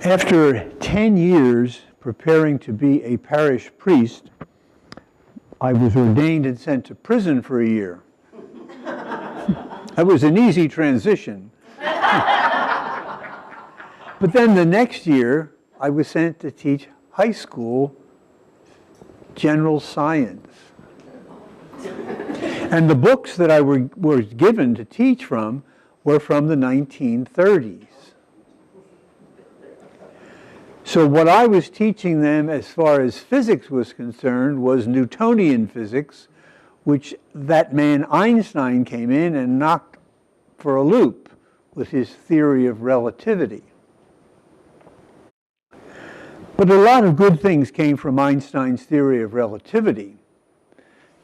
After 10 years preparing to be a parish priest, I was ordained and sent to prison for a year. That was an easy transition. But then the next year, I was sent to teach high school general science. And the books that I was given to teach from were from the 1930s. So what I was teaching them as far as physics was concerned was Newtonian physics, which that man Einstein came in and knocked for a loop with his theory of relativity. But a lot of good things came from Einstein's theory of relativity,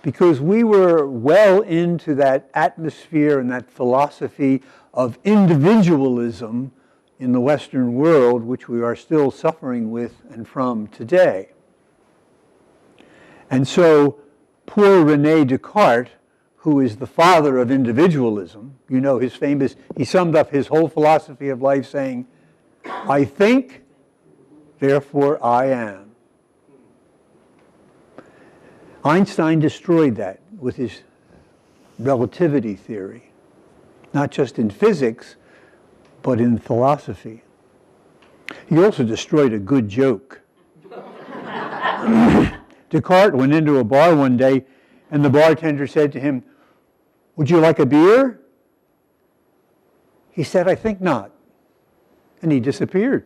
because we were well into that atmosphere and that philosophy of individualism in the Western world, which we are still suffering with and from today. And so poor René Descartes, who is the father of individualism, you know his famous, he summed up his whole philosophy of life saying, I think, therefore I am. Einstein destroyed that with his relativity theory, not just in physics, but in philosophy. He also destroyed a good joke. Descartes went into a bar one day, and the bartender said to him, "Would you like a beer?" He said, "I think not." And he disappeared.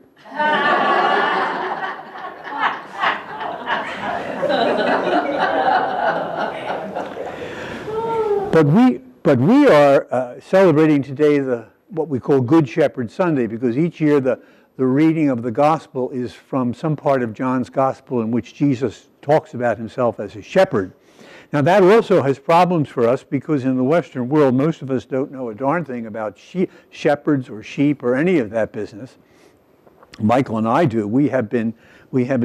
But we are celebrating today what we call Good Shepherd Sunday, because each year the reading of the gospel is from some part of John's gospel in which Jesus talks about himself as a shepherd. Now that also has problems for us, because in the Western world most of us don't know a darn thing about shepherds or sheep or any of that business. Michael and I do. We have a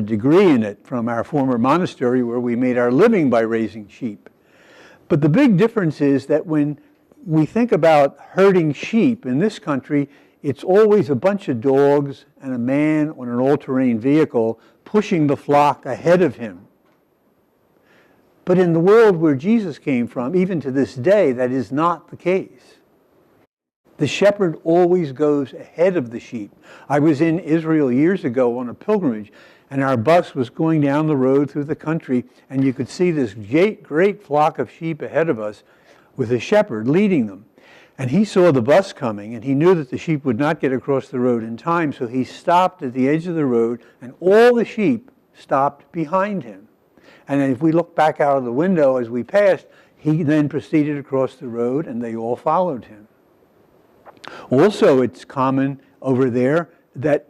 degree in it from our former monastery where we made our living by raising sheep. But the big difference is that when we think about herding sheep in this country, it's always a bunch of dogs and a man on an all-terrain vehicle pushing the flock ahead of him. But in the world where Jesus came from, even to this day, that is not the case. The shepherd always goes ahead of the sheep. I was in Israel years ago on a pilgrimage, and our bus was going down the road through the country, and you could see this great flock of sheep ahead of us with a shepherd leading them. And he saw the bus coming, and he knew that the sheep would not get across the road in time, so he stopped at the edge of the road, and all the sheep stopped behind him. And if we look back out of the window as we passed, he then proceeded across the road, and they all followed him. Also, it's common over there that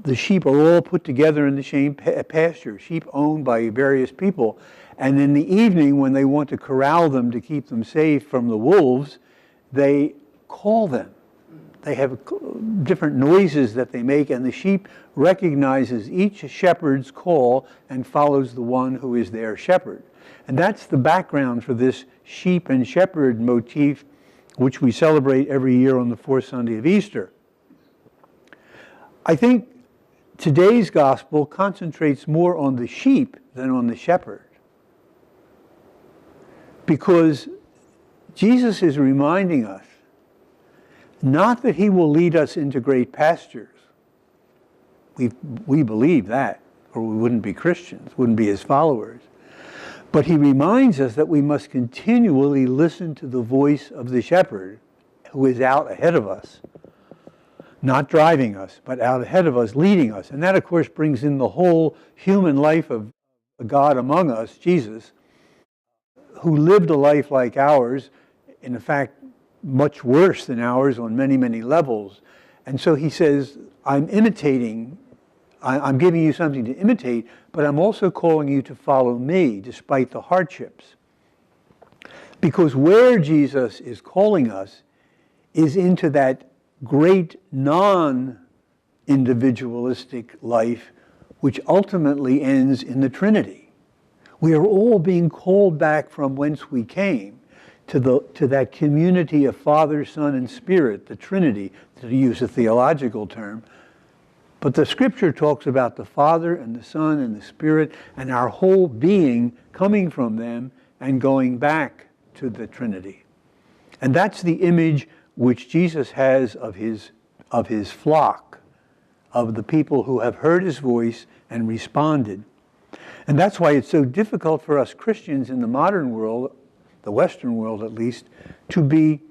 the sheep are all put together in the same pasture, sheep owned by various people. And in the evening, when they want to corral them to keep them safe from the wolves, they call them. They have different noises that they make, and the sheep recognizes each shepherd's call and follows the one who is their shepherd. And that's the background for this sheep and shepherd motif, which we celebrate every year on the fourth Sunday of Easter. I think today's gospel concentrates more on the sheep than on the shepherd, because Jesus is reminding us not that he will lead us into great pastures. We believe that, or we wouldn't be Christians, wouldn't be his followers. But he reminds us that we must continually listen to the voice of the shepherd who is out ahead of us, not driving us, but out ahead of us, leading us. And that, of course, brings in the whole human life of God among us, Jesus, who lived a life like ours, in fact, much worse than ours on many, many levels. And so he says, I'm giving you something to imitate, but I'm also calling you to follow me despite the hardships. Because where Jesus is calling us is into that great non-individualistic life, which ultimately ends in the Trinity. We are all being called back from whence we came to that community of Father, Son, and Spirit, the Trinity, to use a theological term, But the Scripture talks about the Father and the Son and the Spirit and our whole being coming from them and going back to the Trinity. And that's the image which Jesus has of his flock, of the people who have heard his voice and responded. And that's why it's so difficult for us Christians in the modern world, the Western world at least, to be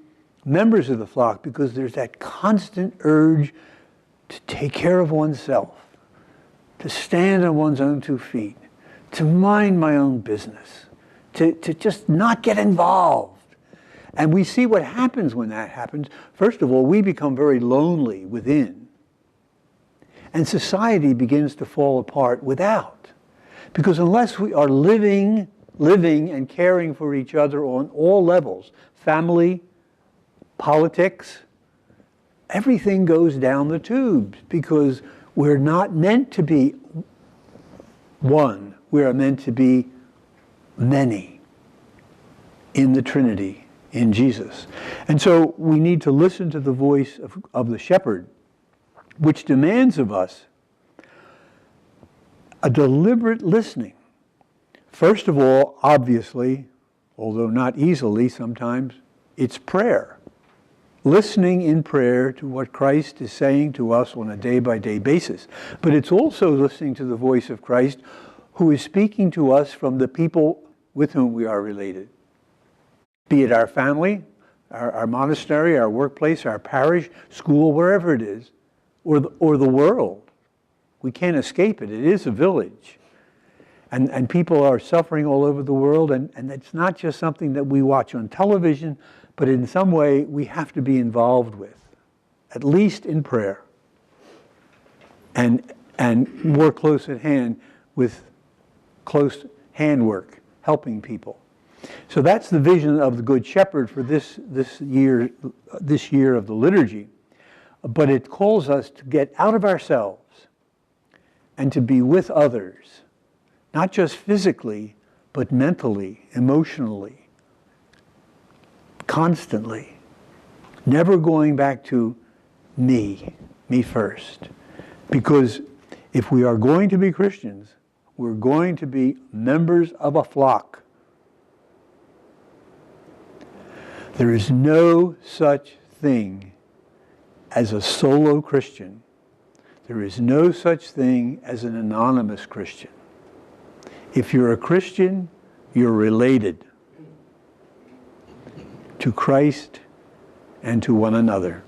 members of the flock, because there's that constant urge to take care of oneself, to stand on one's own 2 feet, to mind my own business, to just not get involved. And we see what happens when that happens. First of all, we become very lonely within. And society begins to fall apart without. Because unless we are living and caring for each other on all levels, family, politics, everything goes down the tubes, because we're not meant to be one. We are meant to be many in the Trinity, in Jesus. And so we need to listen to the voice of the shepherd, which demands of us a deliberate listening. First of all, obviously, although not easily sometimes, it's prayer. Listening in prayer to what Christ is saying to us on a day-by-day basis. But it's also listening to the voice of Christ, who is speaking to us from the people with whom we are related. Be it our family, our monastery, our workplace, our parish, school, wherever it is, or the world. We can't escape it. It is a village. And people are suffering all over the world, and it's not just something that we watch on television, but in some way we have to be involved with, at least in prayer, and more close at hand with close handwork, helping people. So that's the vision of the Good Shepherd for this year of the liturgy. But it calls us to get out of ourselves and to be with others, not just physically, but mentally, emotionally, constantly. Never going back to me first. Because if we are going to be Christians, we're going to be members of a flock. There is no such thing as a solo Christian. There is no such thing as an anonymous Christian. If you're a Christian, you're related to Christ and to one another.